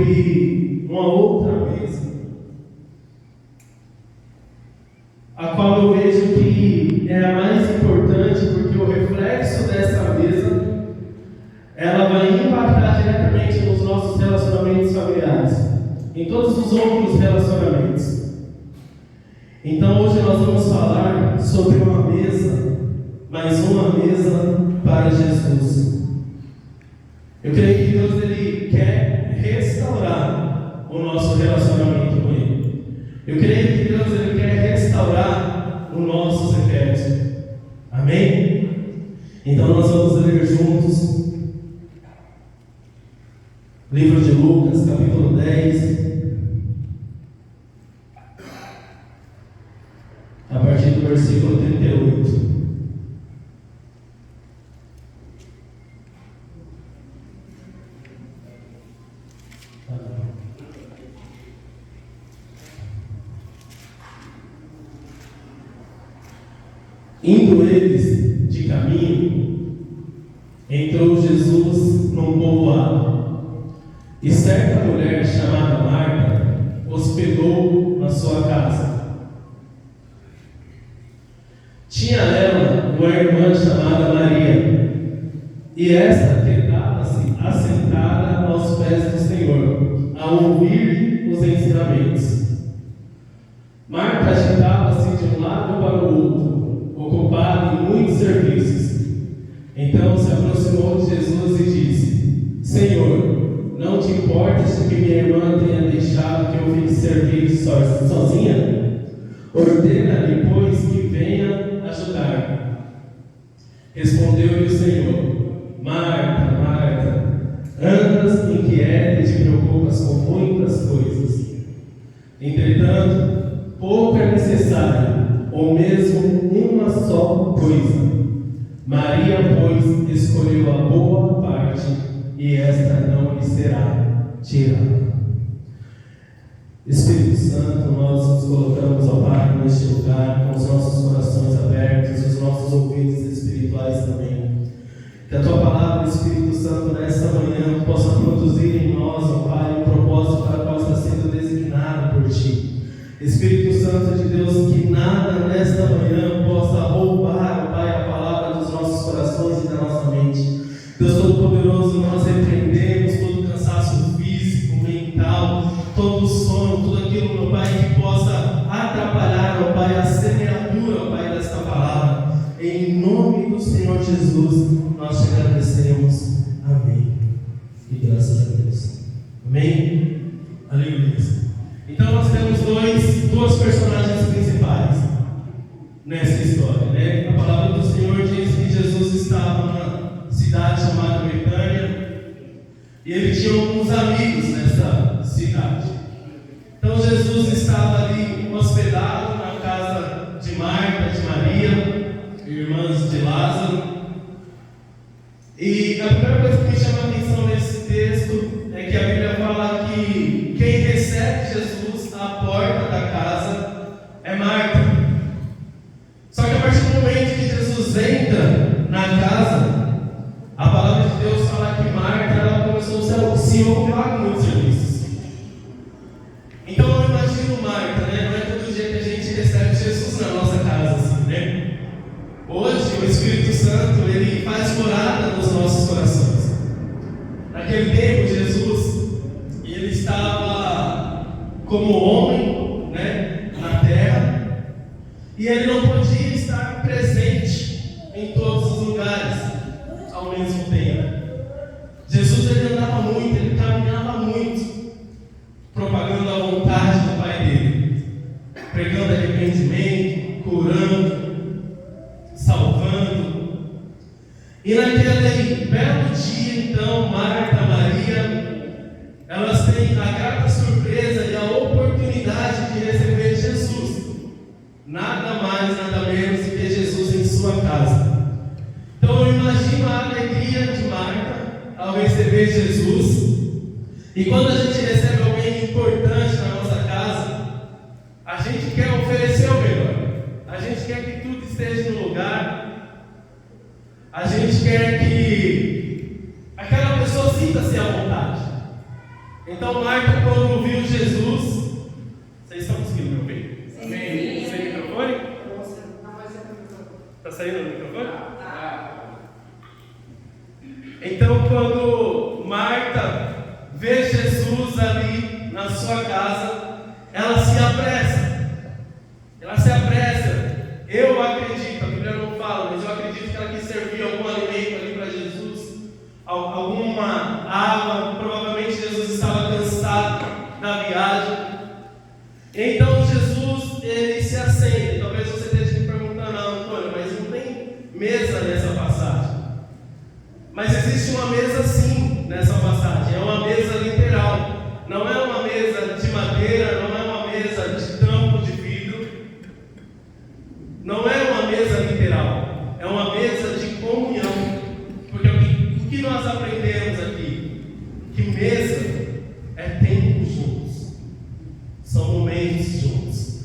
sobre uma outra mesa, a qual eu vejo que é a mais importante, porque o reflexo dessa mesa, ela vai impactar diretamente nos nossos relacionamentos familiares, em todos os outros relacionamentos. Então hoje nós vamos falar sobre uma mesa, mais uma mesa para Jesus. Eu creio que Deus ele quer restaurar o nosso relacionamento com Ele. Eu creio que Deus ele quer restaurar os nossos efeitos. Amém? Então nós vamos ler juntos livro de Lucas, capítulo 10, a partir do versículo 38. Indo eles de caminho, entrou Jesus num povoado, e certa mulher chamada Marta hospedou na sua casa. Tinha ela uma irmã chamada Maria, e esta quedava-se assentada aos pés do Senhor, a ouvir os ensinamentos. Marta agitava-se de um lado para o outro, ocupada em muitos serviços. Então se aproximou de Jesus e disse: Senhor, não te importas de que minha irmã tenha deixado que eu fique servir sozinha? Ordena-lhe, pois, que venha ajudar-me. Respondeu-lhe o Senhor: Marta, Marta, andas inquieta e te preocupas com muitas coisas. Entretanto, pouco é necessário, ou mesmo uma só coisa. Maria, pois, escolheu a boa parte, e esta não lhe será tirada. Espírito Santo, nós nos colocamos, ó Pai, neste lugar, com os nossos corações abertos, os nossos ouvidos espirituais também. Que a Tua palavra, Espírito Santo, nesta manhã, possa produzir em nós, ó Pai, um propósito para qual está sendo designado por Ti. Espírito Santo de Deus, que nada nesta manhã possa roubar, ó Pai, a palavra dos nossos corações e da nossa mente. Deus Todo-Poderoso, nós repreendemos todo cansaço físico, mental, todo sono, tudo aquilo, meu Pai, que possa atrapalhar, ó Pai, a semeadura, ó Pai, desta palavra. Em nome do Senhor Jesus, nós te agradecemos. Amém. E graças a Deus. Amém? Aleluia. Então nós temos duas personagens principais nessa história, né? A palavra do Senhor diz que Jesus estava numa cidade chamada Betânia e ele tinha alguns amigos nessa cidade. Então Jesus estava ali hospedado na casa de Marta, de Maria, irmãs de Lázaro. E a primeira coisa que me chama a atenção nesse texto é que a Bíblia fala que quem recebe Jesus à porta da casa é Marta. Só que a partir do momento que Jesus entra na casa, a palavra de Deus fala que Marta ela começou a se ocupar com muitos serviços. Então eu imagino Marta, né? Não é todo dia que a gente recebe Jesus na nossa casa assim, né? Hoje o Espírito Santo ele faz morada nos nossos corações. Naquele tempo Jesus ele estava como homem, né, na terra, e ele não podia estar presente em todos os lugares ao mesmo tempo. Jesus ele andava muito, ele caminhava muito, propagando a vontade do Pai dele, pregando arrependimento, curando, salvando. E naquele belo dia, então, Marta, Maria, elas têm a grata surpresa e a oportunidade de receber Jesus. Nada mais, nada menos do que Jesus em sua casa. Então eu imagino a alegria de Marta ao receber Jesus. E quando a gente recebe alguém importante na nossa casa, a gente quer oferecer o melhor. A gente quer que tudo esteja no lugar. A gente quer que aquela pessoa sinta-se à vontade. Então Marta, quando viu Jesus, vocês estão conseguindo me ouvir? Amém? Sem microfone? Está saindo o microfone? Então, quando Marta vê Jesus ali na sua casa, ela se apressa. Ela se apressa. Eu acredito, a Bíblia não fala, mas eu acredito que ela quis servir algum alimento ali para Jesus, alguma água. Provavelmente Jesus estava cansado da viagem. Então Jesus, ele se assenta. Talvez você esteja me perguntando, Antônio, mas não tem mesa nessa passagem. Mas existe uma mesa sim nessa passagem. É uma mesa literal. Não é uma mesa de madeira, não é uma mesa de tampo de vidro. Não é uma mesa literal. É uma mesa de comunhão. Porque o que nós aprendemos aqui? Que mesa é tempo juntos. São momentos juntos.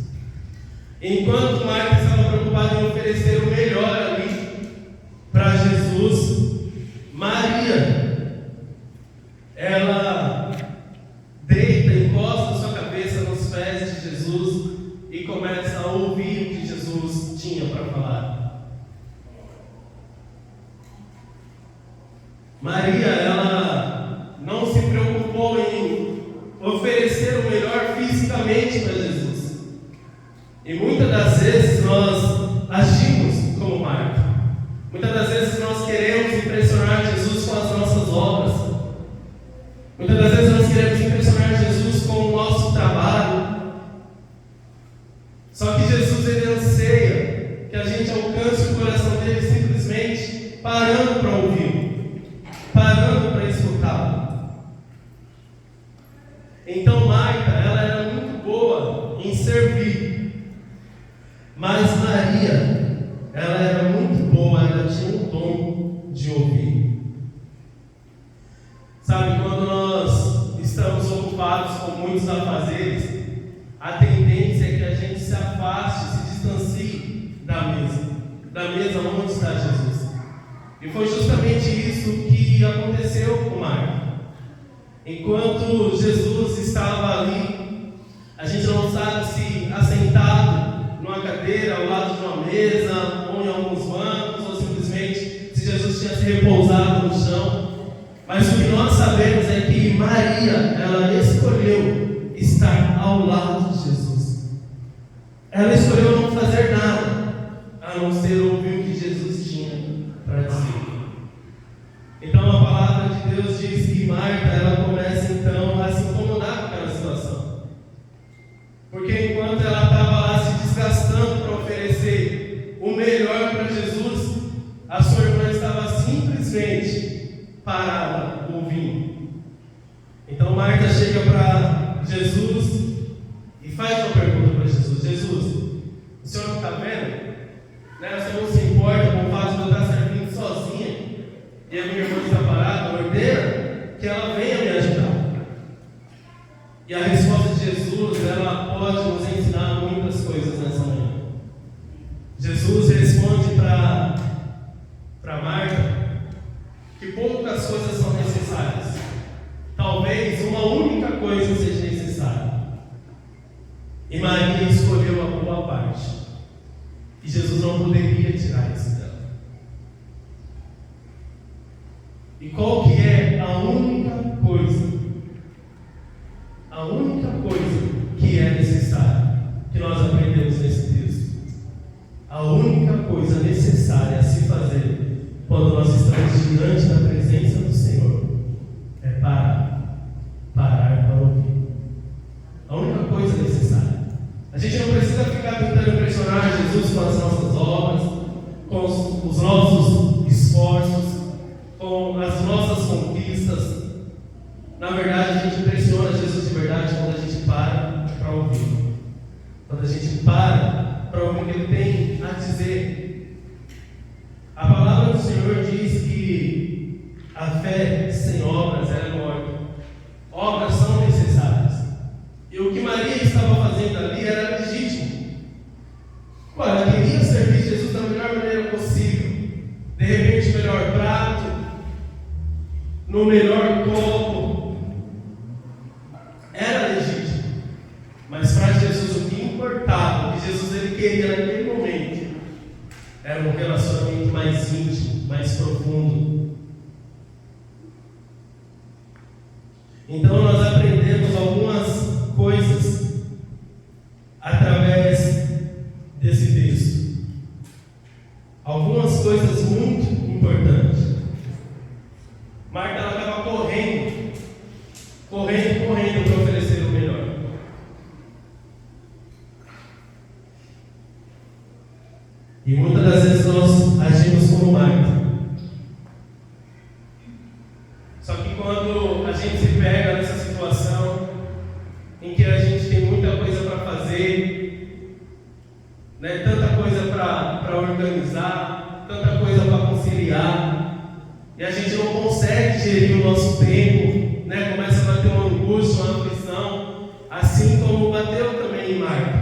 Enquanto Marta estava preocupada em oferecer o melhor ali para Jesus, Maria, ela deita, encosta sua cabeça nos pés de Jesus e começa a ouvir o que Jesus tinha para falar. Maria, ela não se preocupou em oferecer o melhor fisicamente para Jesus. E muitas das vezes nós agimos como Marta. Muitas das vezes nós queremos impressionar Jesus com as nossas obras. Muitas das vezes nós queremos impressionar Jesus com o nosso trabalho. Só que Jesus, ele anseia que a gente alcance o coração dele simplesmente parando para ouvir, parando para escutá-lo. Então Marta, ela era muito boa em servir, mas Maria, ela era muito boa, ela tinha um dom de ouvir. Sabe, quando nós estamos ocupados com muitos afazeres, a tendência é que a gente se afaste, se distancie da mesa onde está Jesus. E foi justamente isso que aconteceu com Marta. Enquanto Jesus estava ali, a gente não sabe se assentado numa cadeira, ao lado de uma mesa, ou em alguns bancos, ou simplesmente se Jesus tinha se repousado no chão. Mas o que nós sabemos é que Maria, ela escolheu estar ao lado de Jesus. Ela escolheu não fazer nada, a não ser ouvir o que Jesus tinha para dizer. Então a palavra de Deus diz que Marta, ela começa então a se incomodar com aquela situação. Porque enquanto ela estava lá se desgastando para oferecer o melhor para Jesus, a sua irmã estava simplesmente parada, ouvindo. Então Marta chega para Jesus e faz uma pergunta para Jesus: Jesus, o senhor não está vendo? Né? O senhor não se importa com o fato de eu estar servindo sozinha e a minha irmã está parada, ordeira que ela venha me ajudar. E a resposta de Jesus, ela pode nos ensinar muitas coisas nessa manhã. Jesus responde para Marta que poucas coisas são necessárias. Talvez uma única coisa seja necessária. E Maria escolheu a boa parte. E Jesus não poderia tirar isso dela. E qual que é a única coisa? A única coisa que é necessária, que nós aprendemos nesse texto. A única coisa necessária a se fazer quando nós estamos diante da presença do Senhor é parar para ouvir. A única coisa necessária. A gente não precisa ficar tentando impressionar Jesus com as nossas obras, com os nossos esforços, com as nossas conquistas. Na verdade, a gente impressiona Jesus de verdade quando a gente para ouvir. Quando a gente para ouvir o que Ele tem a dizer. A palavra do Senhor diz que a fé sem obras é morta. Obras são necessárias. E o que Maria estava fazendo ali era legítimo. Ela queria servir Jesus da melhor maneira possível. De repente, o melhor prato, no melhor copo, queria naquele momento era um relacionamento mais íntimo, mais profundo. Então nós aprendemos algumas coisas através desse texto. Algumas coisas muito importantes. Marta ela estava correndo para oferecer o melhor. E muitas das vezes nós agimos como Marta. Só que quando a gente se pega nessa situação em que a gente tem muita coisa para fazer, né, tanta coisa para organizar, tanta coisa para conciliar, e a gente não consegue gerir o nosso tempo, né, começa a bater uma angústia, uma aflição, assim como bateu também em Marta.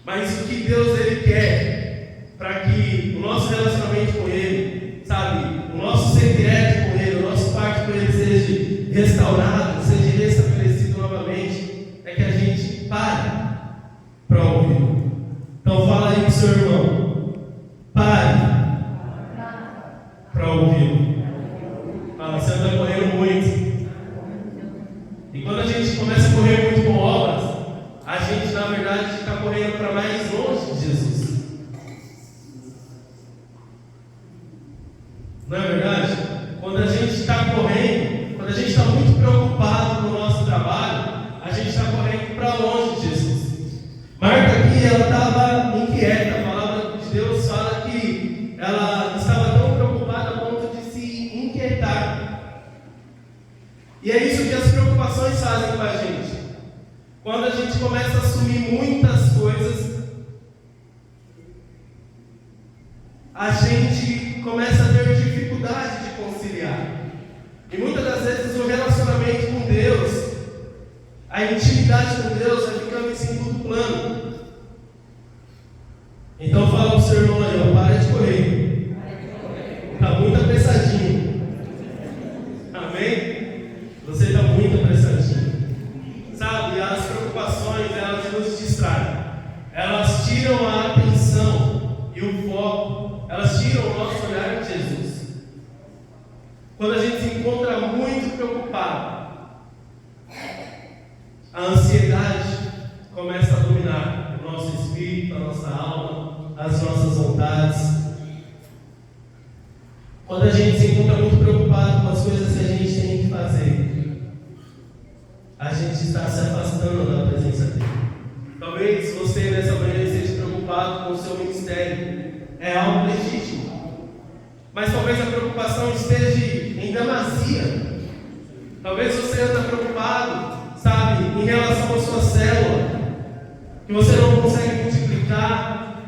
Mas o que Deus ele quer para que o nosso relacionamento com Ele, sabe, o nosso secreto com Ele, o nosso pacto com Ele seja restaurado, seja restabelecido novamente, é que a gente pare para ouvir. Então fala aí pro seu irmão, pare para ouvir. Fala, você está correndo muito. E quando a gente começa a correr muito com obras, a gente na verdade está correndo para mais longe de Jesus. Não é verdade? Quando a gente está correndo, quando a gente está muito preocupado com o nosso trabalho, a gente está correndo para longe de Jesus. Marta aqui, ela estava inquieta. A palavra de Deus fala que ela estava tão preocupada a ponto de se inquietar. E é isso que as preocupações fazem com a gente. Quando a gente começa a assumir muitas coisas, a gente começa a ter dificuldade de conciliar. E muitas das vezes o relacionamento com Deus, a intimidade com Deus vai ficando em segundo plano. Então fala para o seu irmão aí, para de correr. Está muito apressadinho. Amém? Você está muito apressadinho. Sabe, as preocupações, elas nos distraem. Elas tiram a atenção e o foco. Elas tiram o nosso olhar de Jesus. Quando a gente se encontra muito preocupado, a ansiedade começa a dominar o nosso espírito, a nossa alma, as nossas vontades. Quando a gente se encontra muito preocupado com as coisas que a gente tem que fazer, a gente está se afastando da presença dele. Talvez você nessa manhã esteja preocupado com o seu ministério. É algo legítimo. Mas talvez a preocupação esteja em demasia. Talvez você esteja preocupado, sabe, em relação à sua célula, que você não consegue multiplicar,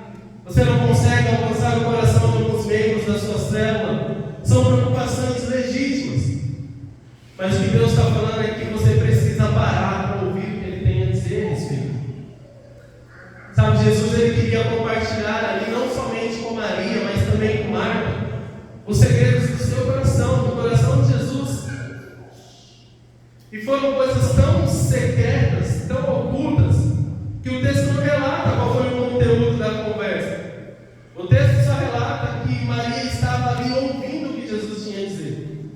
você não consegue alcançar o coração de alguns membros da sua célula. São preocupações legítimas. Mas o que Deus está falando é que você precisa parar para ouvir o que Ele tem a dizer a respeito. Sabe, Jesus ele queria compartilhar ali não somente com Maria, mas também com Marta, os segredos do seu coração, do coração de Jesus. E foram coisas tão secretas, tão ocultas, que o texto não relata qual foi o conteúdo da conversa. O texto só relata que Maria estava ali ouvindo o que Jesus tinha a dizer.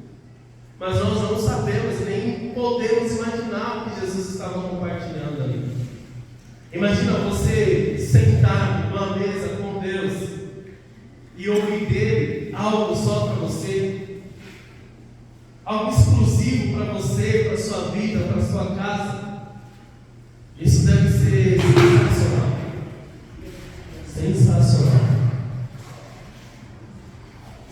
Mas nós não sabemos e nem podemos imaginar o que Jesus estava compartilhando ali. Imagina você sentado numa mesa com Deus e ouvir dele algo só para você, algo exclusivo para você, para sua vida, para sua casa. Isso deve ser sensacional. Sensacional.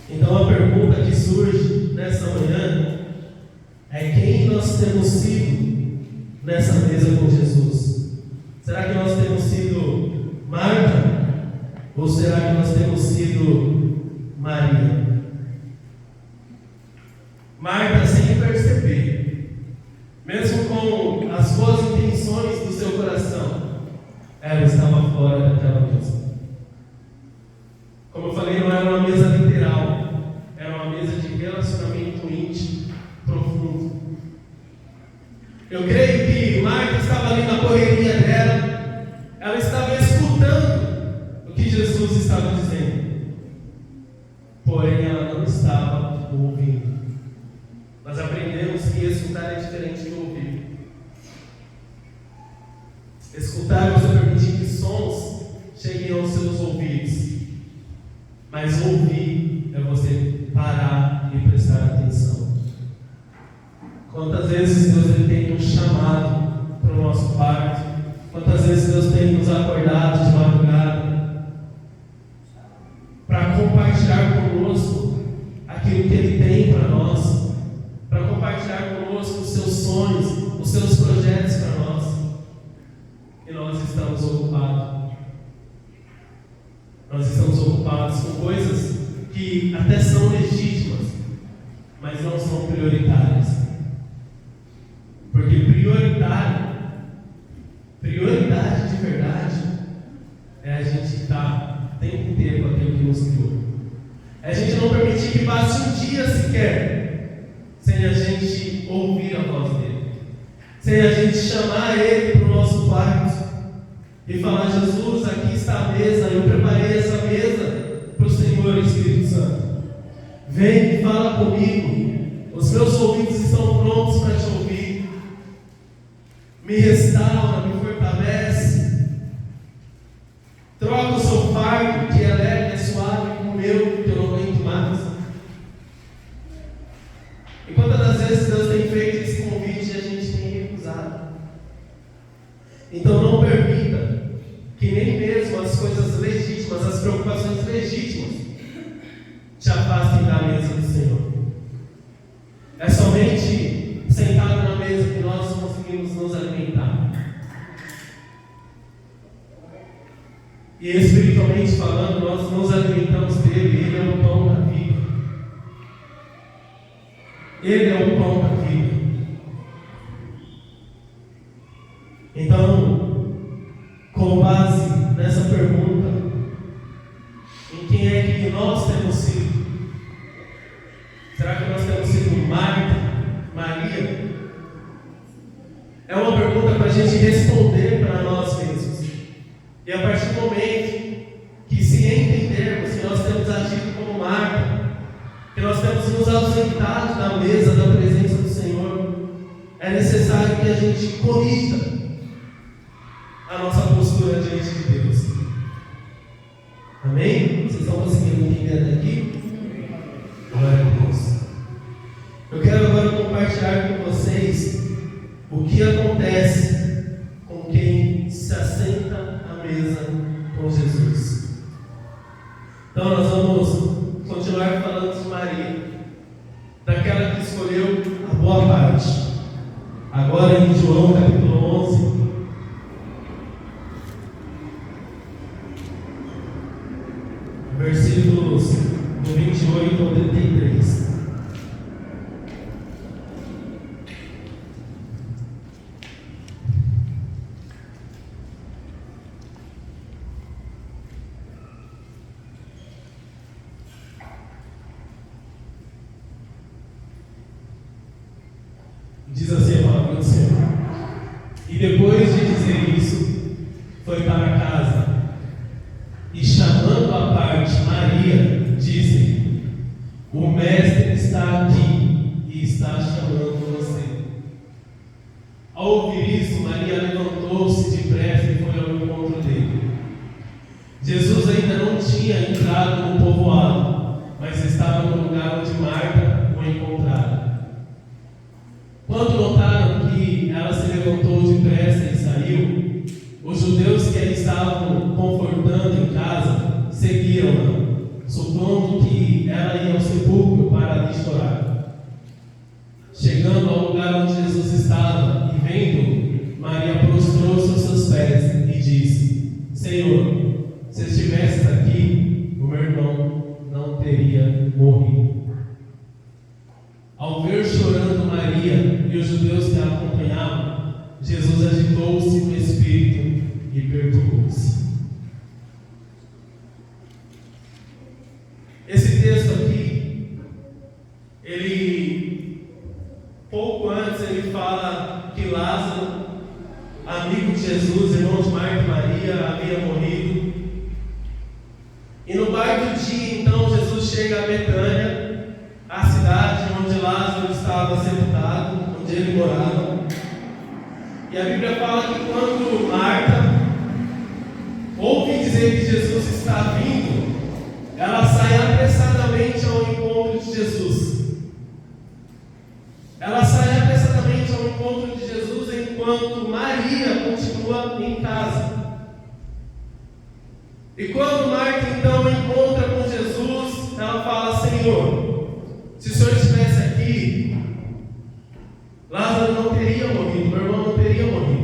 Então a pergunta que surge nessa manhã é: quem nós temos sido nessa mesa com Jesus? Será que nós temos sido Marta? Ou será que nós temos sido Maria? Marta, sem perceber, mesmo com as boas intenções do seu coração, ela estava fora daquela mesa. Como eu falei, não era uma mesa literal, era uma mesa de relacionamento íntimo, profundo. Eu creio que Marta estava ali na correria dela, ela estava é você permitir que sons cheguem aos seus ouvidos. Mas ouvir é você parar e prestar atenção. Quantas vezes Deus tem nos chamado para o nosso quarto? Quantas vezes Deus tem nos acordado de madrugada para compartilhar conosco aquilo que Ele tem para nós, para compartilhar conosco os seus sonhos, os seus projetos para nós, e nós estamos ocupados. Nós estamos ocupados com coisas que até são legítimas, mas não são prioritárias. Porque prioridade de verdade é a gente estar o tempo inteiro com aquilo que nos criou. É a gente não permitir que passe um dia sequer sem a gente ouvir a voz dele, sem a gente chamar ele para o nosso quarto e falar: Jesus, aqui está a mesa, eu preparei essa mesa para o Senhor. Espírito Santo, vem e fala comigo, os meus ouvidos estão prontos para te ouvir, me restaura, me fortalece, troca o seu fardo que é leve, é suave, com o meu, que eu não aguento mais. E quantas das vezes Deus tem feito esse convite e a gente tem recusado? Então não permita que nem mesmo as coisas legítimas, as preocupações legítimas te afastem da mesa do Senhor. É somente sentado na mesa que nós conseguimos nos alimentar. E espiritualmente falando, nós nos alimentamos dele. Ele é o pão da vida. Ele é o pão da vida. Então, com base nessa pergunta, em quem é que nós temos sido? Será que nós temos sido Marta, Maria? É uma pergunta para a gente responder para nós mesmos. E a partir do momento que se entendermos que nós temos agido como Marta, que nós temos nos ausentado da mesa da presença do Senhor, é necessário que a gente corrija a nossa postura diante de Deus. Amém? Vocês estão conseguindo entender até aqui? Glória a Deus. Eu quero agora compartilhar com vocês o que acontece com quem se assenta à mesa com Jesus. Então nós vamos continuar falando de Maria, daquela que escolheu a boa parte. Agora em João capítulo 11, versículos do 28 ao 33. Diz assim a palavra do Senhor: e depois de dizer isso, foi para casa. E chamando à parte Maria, disse: o Mestre está aqui e está chamando você. Ao ouvir isso, Maria levantou-se depressa e foi ao encontro dele. Jesus ainda não tinha entrado no povoado, mas estava no lugar onde Marta o encontrara. Quando notaram que ela se levantou depressa e saiu, os judeus que a estavam confortando em casa seguiram-na, supondo que ela ia ao sepulcro para ali chorar. Chegando ao lugar onde Jesus estava e vendo, Maria prostrou-se aos seus pés e disse: Senhor, se estivesses aqui, o meu irmão não teria morrido. Ao ver chorando Maria e os judeus que a acompanhavam, Jesus agitou-se no espírito e perturbou-se. Esse texto aqui, pouco antes ele fala que Lázaro, amigo de Jesus, irmão de Marta e Maria, havia morrido. E no quarto dia, então, Jesus chega a Betânia, a cidade onde Lázaro estava sepultado, onde ele morava. E a Bíblia fala que quando Marta vê que Jesus está vindo, ela sai apressadamente ao encontro de Jesus. Ela sai apressadamente ao encontro de Jesus enquanto Maria continua em casa. E quando Marta então encontra com Jesus, ela fala: Senhor, se o Senhor estivesse aqui, Lázaro não teria morrido, meu irmão não teria morrido.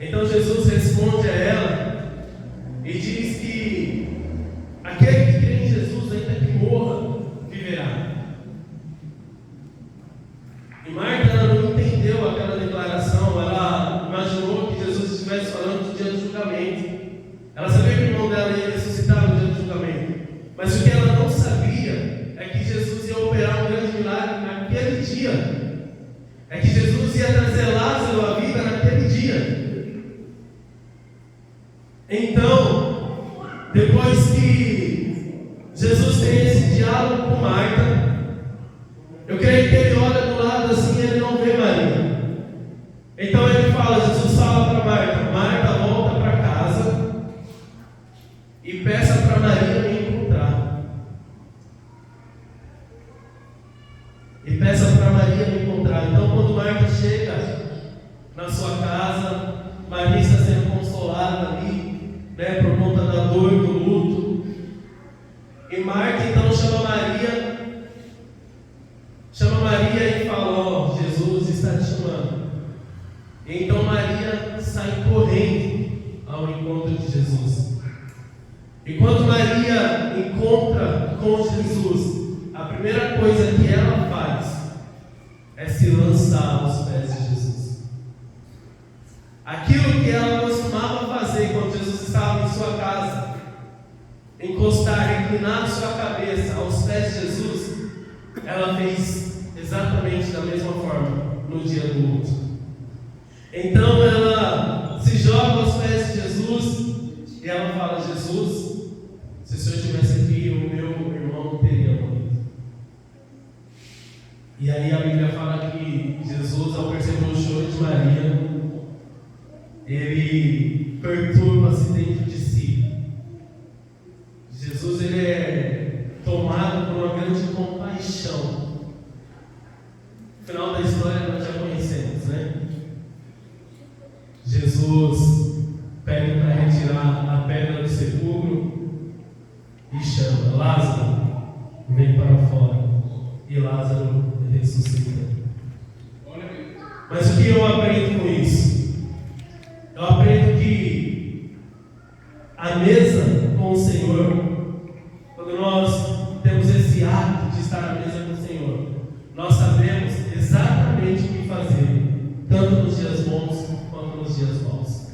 Então Jesus responde a ela e diz que aquele que crê em Jesus, ainda que morra, viverá. E Marta, ela não entendeu aquela declaração, ela imaginou que Jesus estivesse falando do dia do julgamento. Ela sabia que o irmão dela ia ressuscitar no dia do julgamento, mas o que ela não sabia é que Jesus ia operar um grande milagre naquele dia, é que Jesus ia trazer Lázaro à vida naquele dia. Então, depois que Jesus tem esse diálogo com Marta, eu creio que ele olha do lado assim e ele não vê Maria. Então ele fala, Jesus fala para Marta: Marta, volta para casa e peça para Maria me encontrar. E peça para Maria me encontrar. Então, quando Marta chega na sua casa, Maria está sendo consolada ali, por conta da dor, do luto. E Marta então chama Maria e fala: ó, Jesus está te chamando. E então Maria sai correndo ao encontro de Jesus. E quando Maria encontra com Jesus, a primeira coisa que ela faz é se lançar aos pés de Jesus. Aquilo que ela costumava fazer quando Jesus estava em sua casa, encostar, inclinar sua cabeça aos pés de Jesus, ela fez exatamente da mesma forma no dia do luto. Então ela se joga aos pés de Jesus e ela fala: Jesus, se o Senhor estivesse aqui, o meu irmão não teria morrido. E aí a Bíblia fala que Jesus, ao perceber o choro de Maria, ele perturba-se dentro de si. Jesus, ele é tomado por uma grande compaixão. O final da história nós já conhecemos, né? Jesus pede para retirar a pedra do sepulcro e chama: Lázaro, vem para fora. E Lázaro ressuscita. Mas o que eu aprendo com isso? Eu aprendo que a mesa com o Senhor, quando nós temos esse hábito de estar à mesa com o Senhor, nós sabemos exatamente o que fazer, tanto nos dias bons quanto nos dias maus.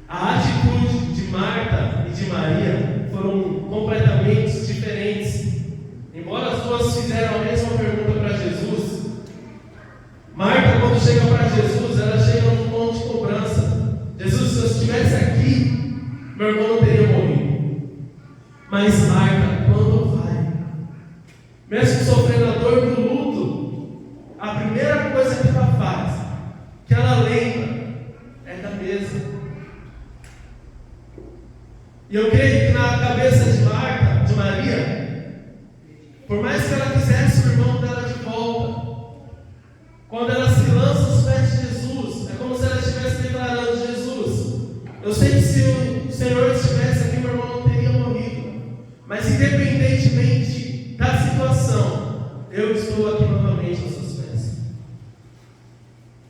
A atitude de Marta e de Maria foram completamente diferentes. Embora as duas fizeram a mesma pergunta para Jesus, Marta, quando chega para Jesus, ela chega num tom de cobrança: Jesus, se eu estivesse aqui, meu irmão não teria morrido. Mas Marta, quando vai, mesmo sofrendo a dor do luto, a primeira coisa que ela faz, que ela lembra, é da mesa. E eu creio que na cabeça de Marta, de Maria, por mais que ela quisesse o irmão dela de volta, quando ela se lança aos pés de Jesus, é como se ela estivesse declarando: Jesus, eu sei que se o Senhor estivesse aqui, meu irmão não teria morrido, mas independentemente da situação, eu estou aqui novamente aos seus pés.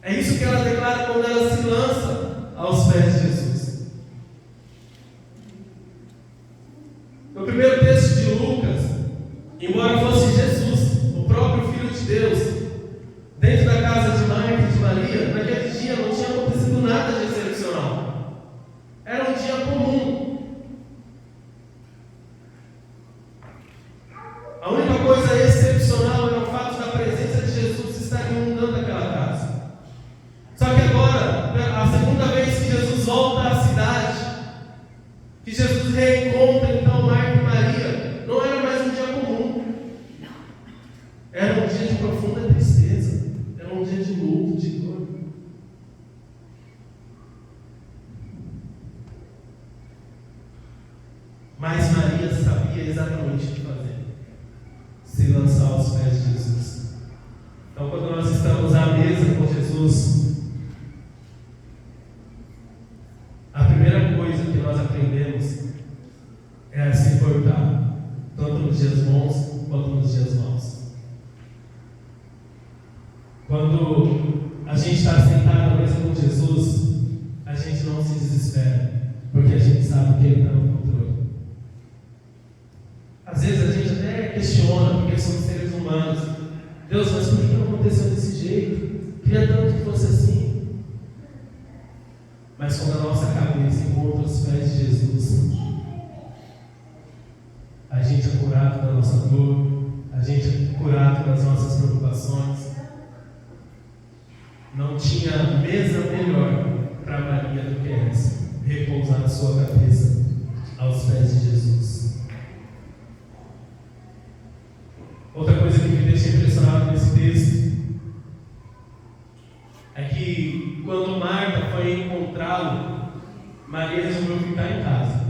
É isso que ela declara quando ela se lança aos pés de Jesus. No primeiro texto de Lucas, embora fosse Jesus, o próprio Filho de Deus, dentro da casa de Marta e de Maria, naquele dia não tinha acontecido nada de excepcional. Era um dia comum. A única coisa excepcional era o fato da presença de Jesus estar inundando aquela casa. Só que agora, a Mas Maria sabia exatamente o que fazer: se lançar aos pés de Jesus. Então, quando nós estamos à mesa com Jesus, a primeira coisa que nós aprendemos é a se portar, tanto nos dias bons quanto nos dias maus. Quando a gente está sentado à mesa com Jesus, a gente não se desespera, porque a gente sabe que Ele está no controle. Às vezes a gente até questiona, porque somos seres humanos: Deus, mas por que não aconteceu desse jeito? Queria tanto que fosse assim. Mas quando a nossa cabeça encontra os pés de Jesus, a gente é curado da nossa dor, a gente é curado das nossas preocupações. Não tinha mesa melhor para Maria do que essa: repousar a sua cabeça aos pés de Jesus. Outra coisa que me deixa impressionado nesse texto é que quando Marta foi encontrá-lo, Maria resolveu ficar em casa.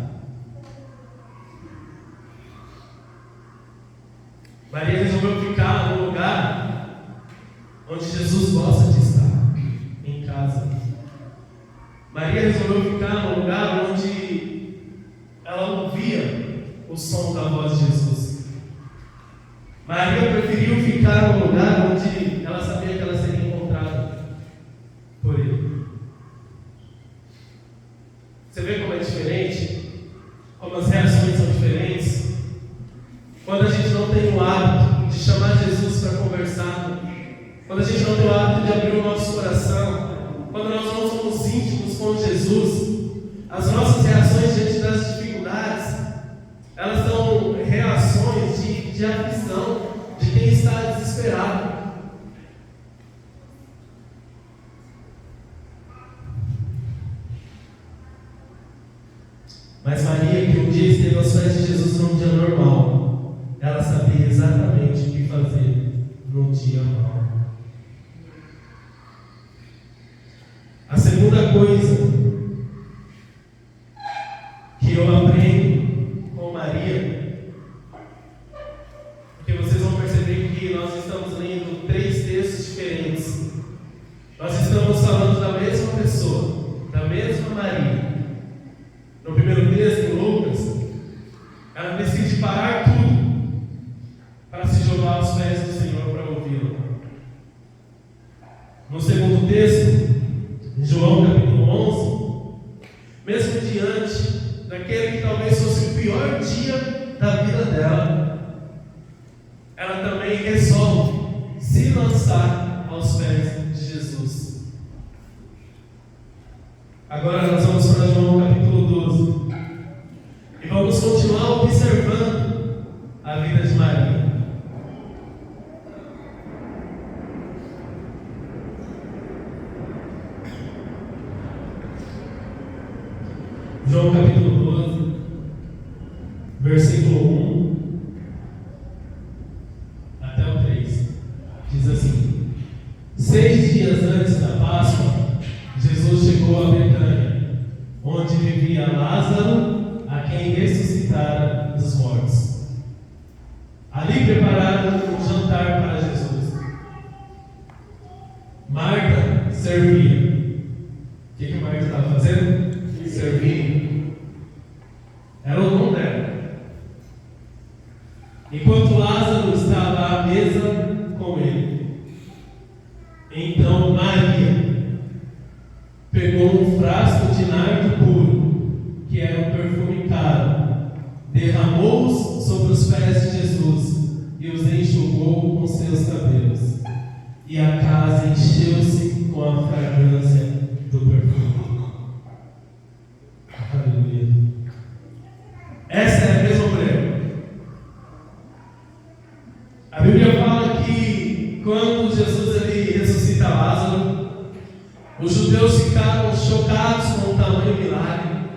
Maria resolveu ficar no lugar onde Jesus gosta de estar, em casa. Maria resolveu ficar no lugar onde ela ouvia o som da voz de Jesus. Maria preferiu ficar no lugar onde ela sabia que ela seria encontrada por Ele. Você vê como é diferente? Como as reações são diferentes? Quando a gente não tem o hábito de chamar Jesus para conversar, quando a gente não tem o hábito de abrir o nosso coração, quando nós não somos íntimos com Jesus, as nossas reações diante das dificuldades, elas são reações de aflição, de quem está desesperado. Mas Maria, que um dia esteve aos pés de Jesus num dia normal, ela sabia exatamente o que fazer num dia mau. A segunda coisa que eu aprendo com Maria, porque vocês vão perceber que nós estamos lendo 3 textos diferentes. Nós estamos falando da mesma pessoa, da mesma Maria. No primeiro texto, em Lucas, ela decide parar tudo para se jogar aos pés do Senhor para ouvi-lo. No segundo texto, em João capítulo 11, mesmo diante daquele que talvez fosse o pior dia da vida dela, ela também resolve se lançar aos pés de Jesus. Agora nós vamos para João capítulo 12 e vamos continuar observando a vida de Maria. João capítulo 12, versículo 1 até o 3, diz assim: 6 dias antes da Páscoa, Jesus chegou a Betânia, onde vivia Lázaro, a quem ressuscitara dos mortos. Ali prepararam um jantar para Jesus. Marta servia. O que Marta estava fazendo? Servindo. Era o dom dela. Enquanto Lázaro estava à mesa com ele, então Maria pegou um frasco de nardo puro, que era um perfume caro, derramou-os sobre os pés de Jesus e os enxugou com seus cabelos. E a casa encheu-se com a fragrância do perfume. Aleluia. Essa é a mesma mulher. A Bíblia fala que quando Jesus ele ressuscita Lázaro, os judeus ficaram chocados com o tamanho do milagre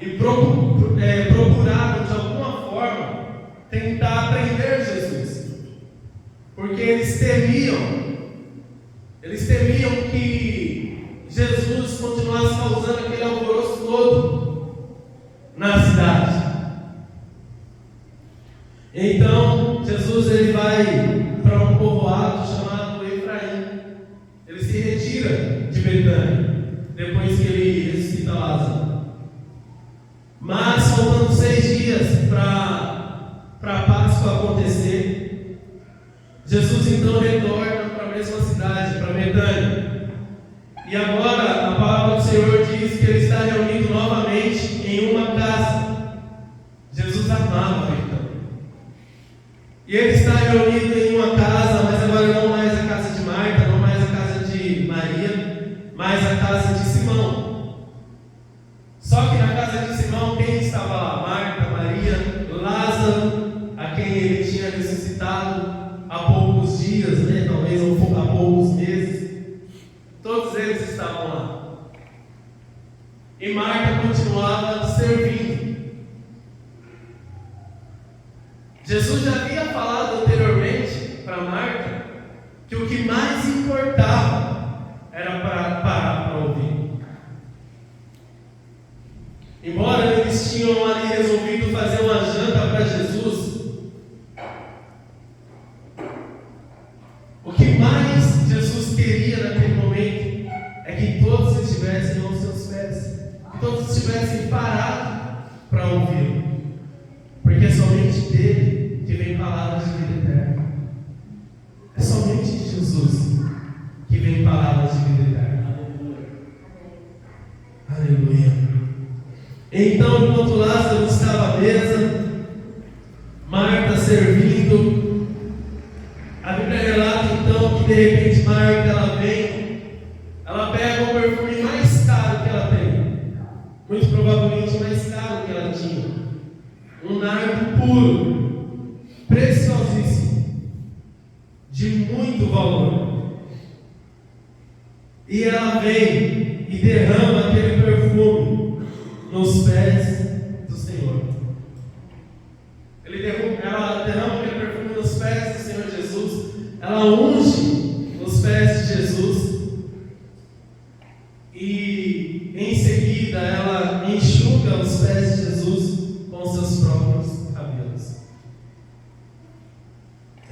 e procuraram de alguma forma tentar prender Jesus, porque eles temiam que Jesus continuasse causando aquele alvoroço todo na cidade. Jesus ele vai para um povoado chamado Efraim. Ele se retira de Betânia, depois que ele ressuscita Lázaro. Mas, faltando 6 dias para a Páscoa acontecer, Jesus então retorna para a mesma cidade, para Betânia. E agora a palavra do Senhor diz que ele está reunido novamente em uma casa. Jesus amava Betânia. E ele está reunido em uma casa, mas agora não mais a casa de Marta, não mais a casa de Maria, mas a casa de Simão. Só que na casa de Simão, quem estava lá? Marta, Maria, Lázaro, a quem ele tinha ressuscitado há poucos dias, talvez há poucos meses. Todos eles estavam lá. E Marta continuava servindo. Jesus já havia falado anteriormente para Marta que o que mais importava era parar para ouvir. Embora eles tinham ali resolvido fazer uma janta para Jesus, o que mais Jesus queria naquele momento é que todos estivessem aos seus pés, que todos estivessem parados para ouvir, porque é somente dele que vem palavras de vida eterna. É somente de Jesus que vem palavras de vida eterna. Aleluia. Então, enquanto Lázaro estava à mesa, Marta servindo, a Bíblia relata então que de repente Marta ela vem, ela pega o perfume mais caro que ela tem, muito provavelmente o mais caro que ela tinha, um nardo puro, preciosíssimo, de muito valor. E ela vem e derrama aquele perfume nos pés do Senhor. Ela derrama aquele perfume nos pés do Senhor Jesus. Ela unge os pés de Jesus. E em seguida ela enxuga os pés de Jesus com seus próprios cabelos.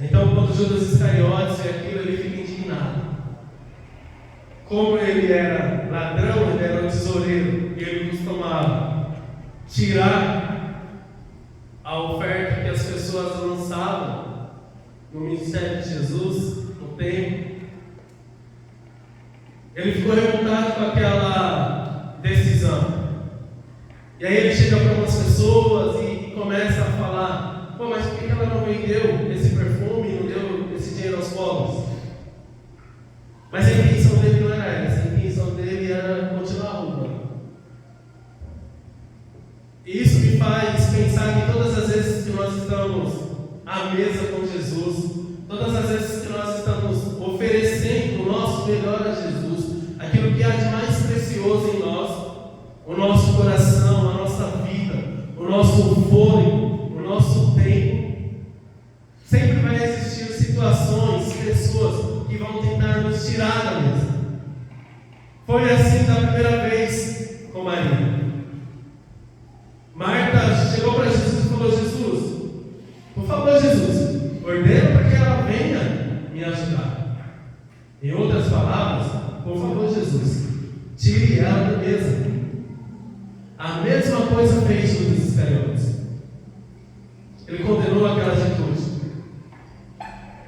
Então, quando Judas Iscariotes vê aquilo, ele fica indignado. Como ele era ladrão, ele era um tesoureiro, e ele costumava tirar a oferta que as pessoas lançavam no ministério de Jesus, no templo. Ele ficou revoltado com aquela decisão. E aí ele chega para algumas pessoas e começa a falar: pô, mas por que ela não vendeu esse perfume e não deu esse dinheiro aos pobres? Mas a intenção dele não era essa, a intenção dele era continuar roubando. E isso me faz pensar que todas as vezes que nós estamos à mesa com Jesus, todas as vezes que nós estamos oferecendo o nosso melhor a Jesus, aquilo que há de mais precioso em nós, o nosso coração, a nossa vida, o nosso fôlego, o nosso tempo, sempre vai existir situações, pessoas que vão tentar nos tirar da mesa. Foi assim da primeira vez com Maria. Marta chegou para Jesus e falou: Jesus, por favor, Jesus, ordena para que ela venha me ajudar. Em outras palavras, por favor, Jesus, tire ela da mesa. A mesma coisa fez Judas Iscariotes. Ele condenou aquela atitude.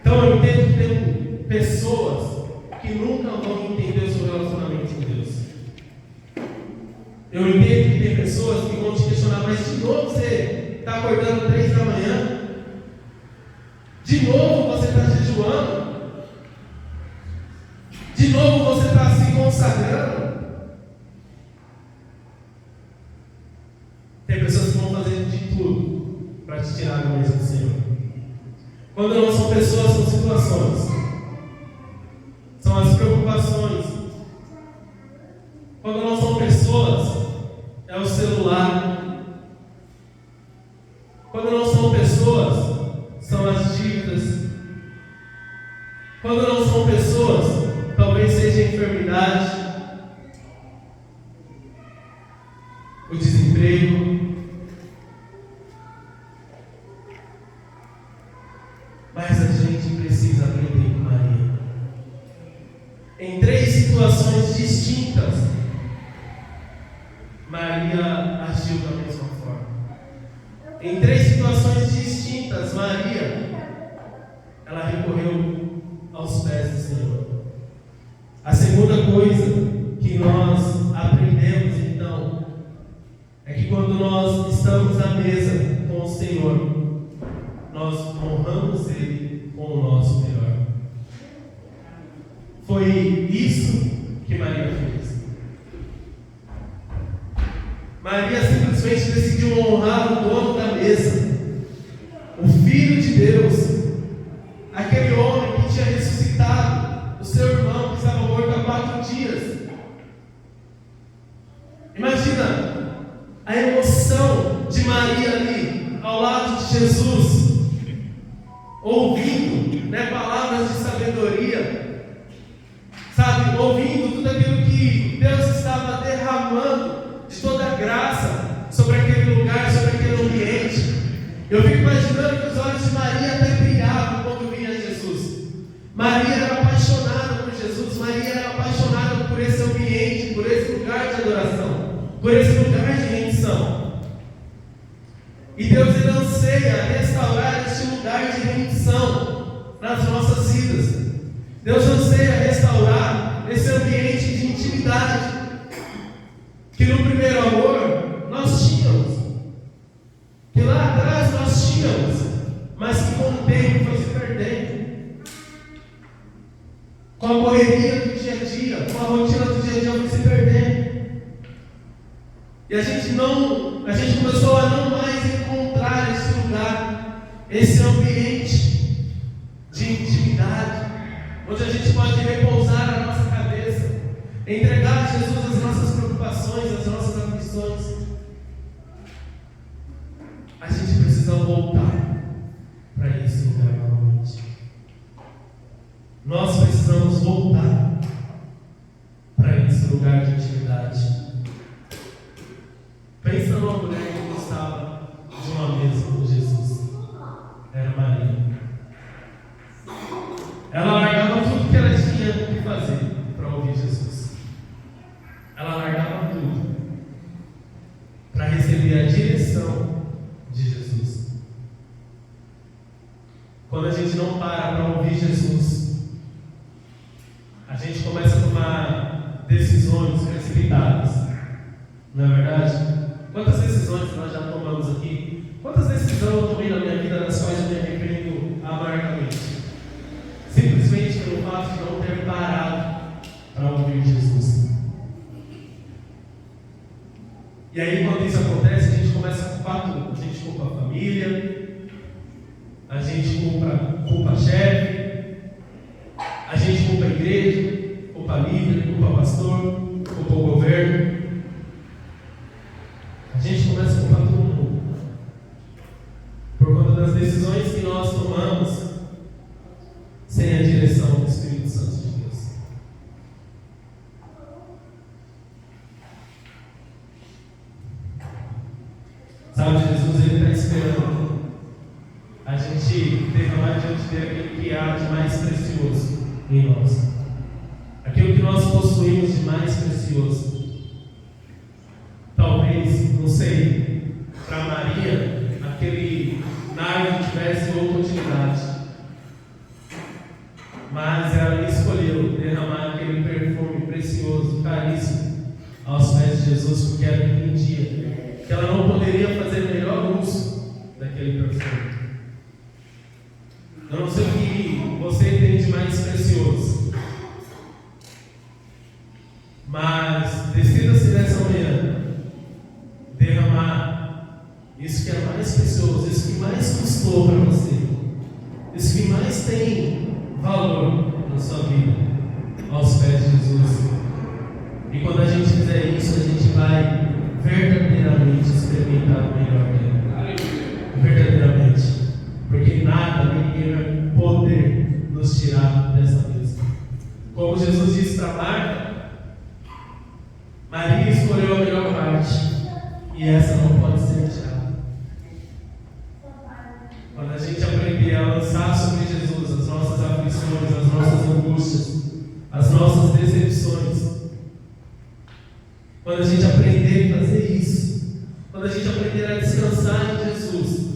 Então eu entendo que tem pessoas que nunca vão entender o seu relacionamento com Deus. Eu entendo que tem pessoas que vão te questionar: mas de novo você está acordando 3 da manhã? De novo você está jejuando? De novo você está se consagrando? Tem pessoas que vão fazer de tudo para te tirar da mesa do Senhor. Quando não são pessoas, são situações, são as preocupações. Quando não são pessoas, é o celular. Quando não são pessoas, são as dívidas. Quando não são pessoas, talvez seja a enfermidade, o desemprego. Maria agiu da mesma forma. Em 3 situações distintas, Maria, ela recorreu aos pés do Senhor. A segunda coisa que nós aprendemos então é que quando nós estamos à mesa com o Senhor, nós honramos Ele com o nosso melhor. Foi isso que Maria fez. Maria simplesmente decidiu honrar o dono da mesa, o Filho de Deus, aquele homem que tinha ressuscitado o seu irmão que estava morto há 4 dias. Imagina a emoção de Maria ali, ao lado de Jesus, ouvindo, palavras de sabedoria, sabe, ouvindo tudo aquilo que Deus estava derramando de toda a graça sobre aquele lugar, sobre aquele ambiente. Eu fico imaginando que os olhos de Maria até brilhavam quando via Jesus. Maria era apaixonada por Jesus, Maria era apaixonada por esse ambiente, por esse lugar de adoração, por esse lugar de rendição. E Deus ele anseia restaurar este lugar de rendição nas nossas vidas. Deus anseia restaurar esse ambiente de intimidade que no primeiro amor nós tínhamos, que lá atrás nós tínhamos, mas que com o tempo foi se perdendo. Com a correria do dia a dia, com a rotina do dia a dia foi se perdendo. E a gente começou a não mais encontrar esse lugar, esse ambiente de intimidade, onde a gente pode repousar a nossa cabeça, entregar a Jesus as nossas preocupações, as nossas aflições. A gente precisa voltar para esse lugar novamente. Nós precisamos voltar para esse lugar de intimidade. Pensa numa mulher que gostava de uma mesa com Jesus. Era Maria. Ela largava tudo que ela tinha que fazer para ouvir Jesus. Ela largava tudo para receber a direção de Jesus. Quando a gente não para ouvir Jesus, a gente começa a tomar decisões precipitadas. Não é verdade? Quantas decisões nós já tomamos aqui? Quantas decisões eu tomei na minha vida das quais eu me arrependo amargamente? Simplesmente pelo fato de não ter parado para ouvir Jesus. E aí, quando isso acontece, a gente começa a culpar tudo. A gente culpa a família, a gente culpa a chefe, a gente culpa a igreja, culpa a líder, culpa o pastor, culpa o governo. A gente começa a culpar todo mundo por conta das decisões que nós tomamos sem a direção do Espírito Santo de Deus. Sabe, Jesus ele está esperando a gente derramar diante dele aquilo que há de mais precioso em nós, aquilo que nós possuímos de mais precioso. Talvez, não sei, para Maria, aquele nardo tivesse outra utilidade, mas ela escolheu derramar aquele perfume precioso, caríssimo, aos pés de Jesus, porque ela entendia que ela não poderia fazer melhor uso daquele perfume. Eu não sei o que você tem de mais precioso, mas decida-se nessa manhã derramar isso que é mais precioso, isso que mais custou para você, isso que mais tem valor na sua vida, aos pés de Jesus. E quando a gente fizer isso, a gente vai verdadeiramente experimentar o melhor dele. Verdadeiramente. Porque nada, ninguém vai poder nos tirar dessa mesa. Como Jesus disse para Marta, Maria escolheu a melhor parte. E essa não pode ser tirada. Quando a gente aprender a lançar sobre Jesus as nossas aflições, as nossas angústias, as nossas decepções, quando quando a gente aprender a fazer isso, quando a gente aprender a descansar em Jesus,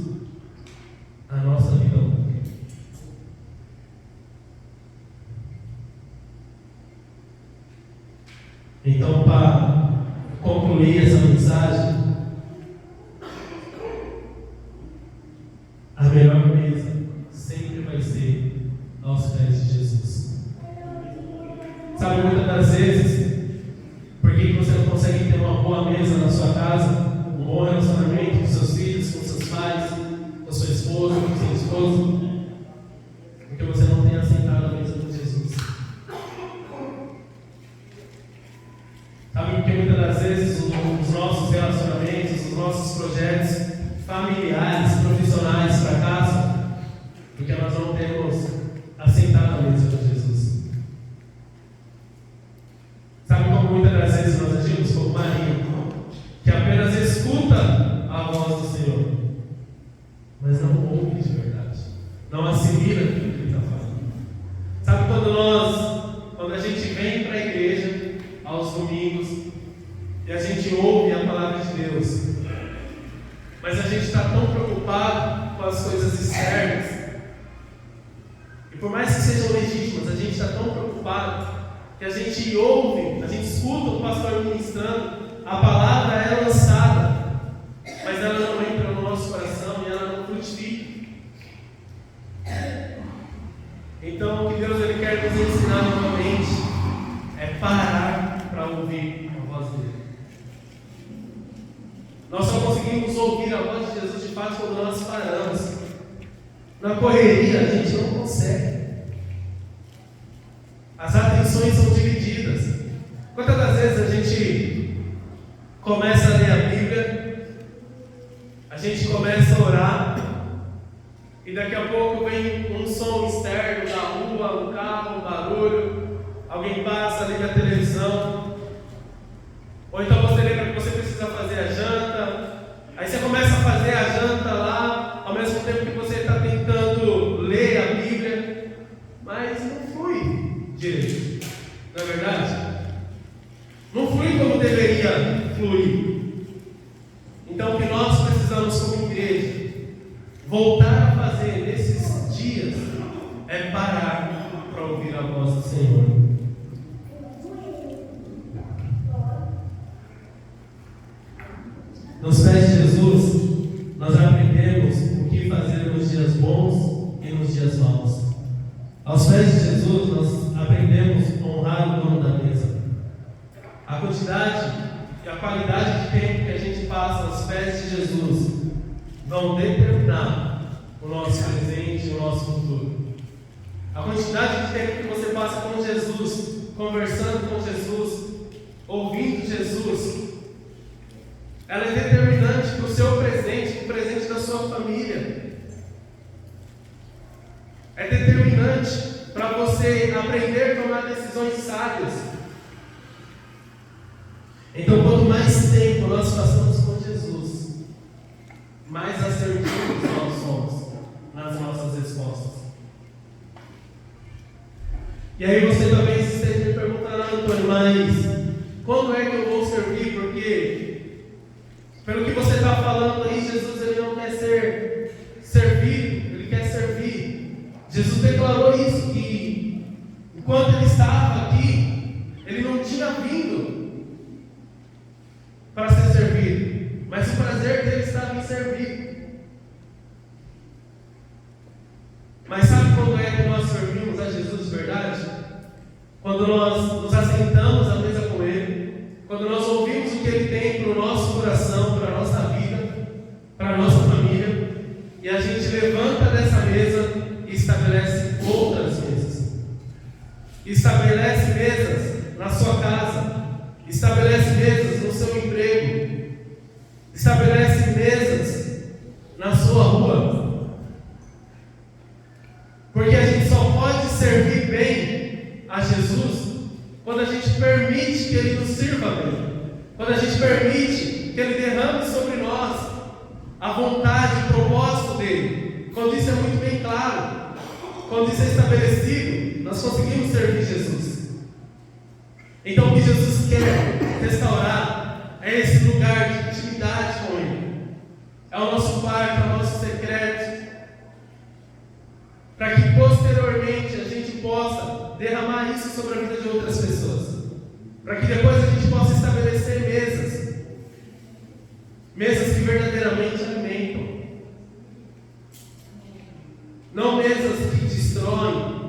a nossa vida muda. Então, para concluir essa mensagem, a melhor mesa sempre vai ser aos pés de Jesus. Sabe, muitas das vezes, por que você não consegue ter uma boa mesa na sua casa, um bom relacionamento com seus filhos, com seus pais, com sua esposa, com seu esposo? Porque você não tem assentado à mesa com Jesus. Sabe, porque muitas das vezes os nossos relacionamentos, os nossos projetos familiares, profissionais fracassam, porque nós não temos assentado à mesa com Jesus. Sabe como muitas das vezes nós agimos como Maria, que apenas escuta a voz do Senhor, mas não ouve de verdade, não assimila aquilo que Ele está falando. Sabe quando a gente vem para a igreja aos domingos e a gente ouve a palavra de Deus, mas a gente está tão preocupado com as coisas externas, e por mais que sejam legítimas, a gente está tão preocupado que a gente ouve, a gente escuta o pastor ministrando, a palavra é lançada, mas ela não entra no nosso coração e ela não frutifica. Então, o que Deus Ele quer nos ensinar novamente é parar para ouvir a voz dele. Nós só conseguimos ouvir a voz de Jesus de fato quando nós paramos. Na correria a gente não consegue. As atenções são divididas. Quantas das vezes a gente começa a ler a Bíblia, a gente começa a orar, e daqui a pouco vem um som externo da rua, um carro, um barulho, alguém passa ali na televisão, ou então você lembra que você precisa fazer a janta, aí você começa a fazer a janta lá, ao mesmo tempo que você está tentando ler a Bíblia, mas não flui direito, não é verdade? Não flui como deveria fluir. Então, o que nós precisamos como igreja voltar a fazer nesses dias é parar para ouvir a voz do Senhor. Nos pés de Jesus, nós aprendemos o que fazer nos dias bons e nos dias maus. Aos pés de Jesus, nós aprendemos a honrar o dono da mesa. A quantidade e a qualidade de tempo que a gente passa aos pés de Jesus vão determinar o nosso presente e o nosso futuro. A quantidade de tempo que você passa com Jesus, conversando com Jesus, ouvindo Jesus, ela é determinante para o seu presente, para o presente da sua família. É determinante para você aprender a tomar decisões sábias. Então, quanto mais tempo nós passamos com Jesus, mais assertivos nós somos nas nossas respostas. E aí você talvez esteja me perguntando, Antônio, mas quando é que eu vou servir? Porque, pelo que você está falando aí, Jesus ele não quer ser servido, ele quer servir. Jesus declarou isso, que enquanto ele estava aqui, ele não tinha vindo para ser servido, mas o prazer dele estava em servir. Mas sabe quando é que nós servimos a Jesus de verdade? Quando nós nos assentamos à mesa com Ele, quando nós ouvimos o que Ele tem para o nosso coração, para a nossa vida, para a nossa família, e a gente levanta dessa mesa e estabelece outras mesas. Estabelece mesas na sua casa, estabelece mesas no seu emprego, estabelece mesas na sua rua, porque a gente só pode servir bem a Jesus quando a gente permite que Ele nos sirva bem, quando a gente permite que Ele derrame sobre nós a vontade, o propósito dEle. Quando isso é muito bem claro, quando isso é estabelecido, nós conseguimos servir Jesus. Então, o que Jesus quer restaurar é esse lugar de intimidade com Ele. É o nosso quarto, é o nosso secreto. Para que posteriormente a gente possa derramar isso sobre a vida de outras pessoas. Para que depois a gente possa estabelecer mesas. Mesas que verdadeiramente alimentam. Não mesas que destroem.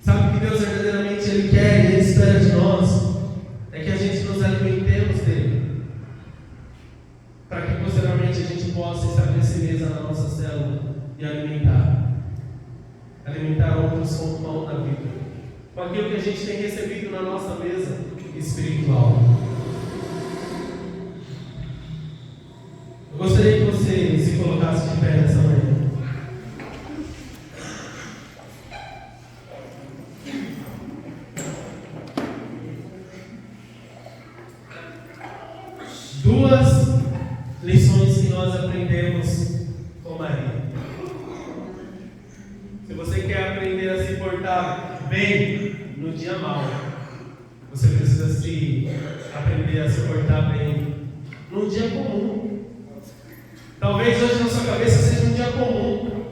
Sabe o que Deus verdadeiramente Ele quer e Ele espera de nós? É que a gente nos alimentemos dEle. Para que posteriormente a gente possa estabelecer mesa na nossa célula e alimentar. Alimentar outros com o pão da vida. Com aquilo que a gente tem recebido na nossa mesa espiritual. Eu gostaria que você se colocasse de pé nessa manhã. Duas lições que nós aprendemos com Maria. Se você quer aprender a se portar bem no dia mau, você precisa aprender a se portar bem num dia comum. Talvez hoje na sua cabeça seja um dia comum.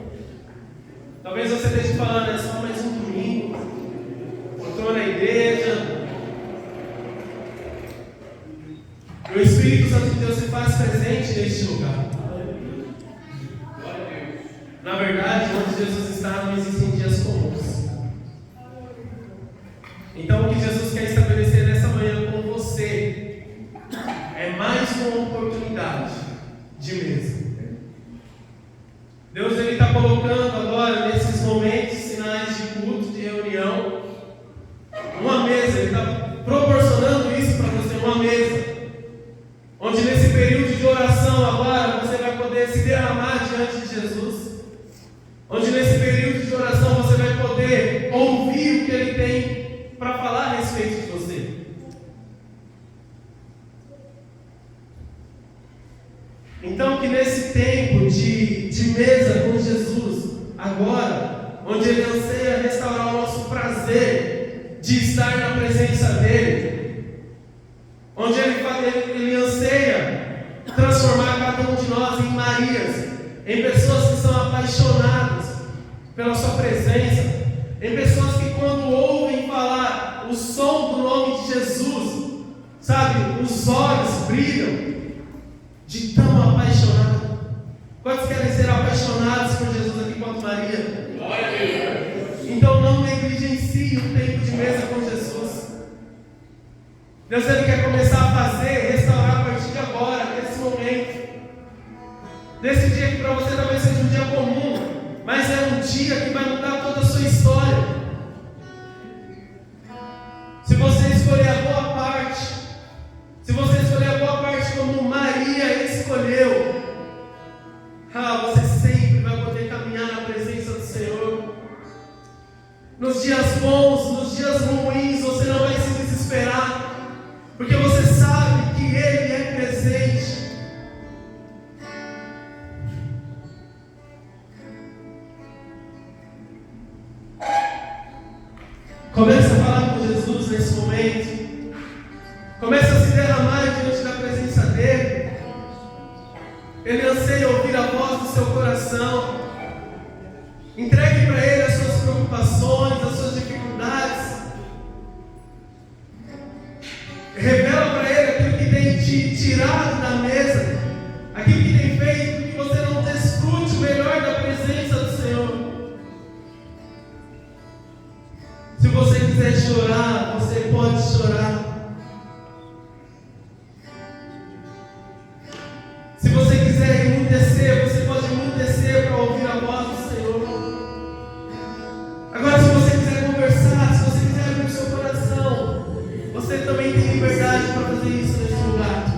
Talvez você esteja falando, é só mais um domingo. Eu estou na igreja. O Espírito Santo de Deus se faz presente neste lugar. Na verdade, onde Jesus está, não existem dias comuns. Então, o que Jesus quer estabelecer nessa manhã com você é mais uma oportunidade de mesa. Deus está colocando agora, nesses momentos, sinais de culto, de reunião, uma mesa. Ele está proporcionando isso para você, uma mesa. Onde nesse período de oração agora você vai poder se derramar diante de Jesus. Onde nesse período de oração você vai poder ouvir o que Ele tem para falar a respeito de você. Então que nesse tempo de mesa com Jesus, agora, onde Ele anseia restaurar o nosso prazer de estar na presença dEle, onde Ele anseia transformar cada um de nós em Marias, em pessoas que são apaixonadas pela sua presença, em pessoas que quando ouvem falar o som do nome de Jesus, sabe, os olhos brilham de tão apaixonado. Quantos querem ser apaixonados por Jesus aqui quanto Maria? Glória a Deus. Então não negligencie o tempo de mesa com Jesus. Deus Ele quer começar a fazer, restaurar a partir de agora, nesse momento. Nesse dia que para você talvez seja um dia comum, mas é um dia que vai mudar toda a sua história. Se você escolher a boa parte, se você escolher a boa parte como Maria escolheu, você sempre vai poder caminhar na presença do Senhor. Nos dias bons, nos dias ruins, você não vai se desesperar, porque você sabe que Ele é presente. Comece a falar com Jesus nesse momento. Comece a se derramar diante da presença dEle. Ele anseia ouvir a voz do seu coração. Entregue para Ele as suas preocupações, as suas dificuldades. Revela para Ele aquilo que tem te tirado da mesa, aquilo que tem feito com que você não desfrute o melhor da presença do Senhor. Se você quiser chorar, você pode chorar. Se você quiser emudecer, você pode emudecer para ouvir a voz do Senhor. Agora, se você quiser conversar, se você quiser abrir o seu coração, você também tem liberdade para fazer isso nesse lugar.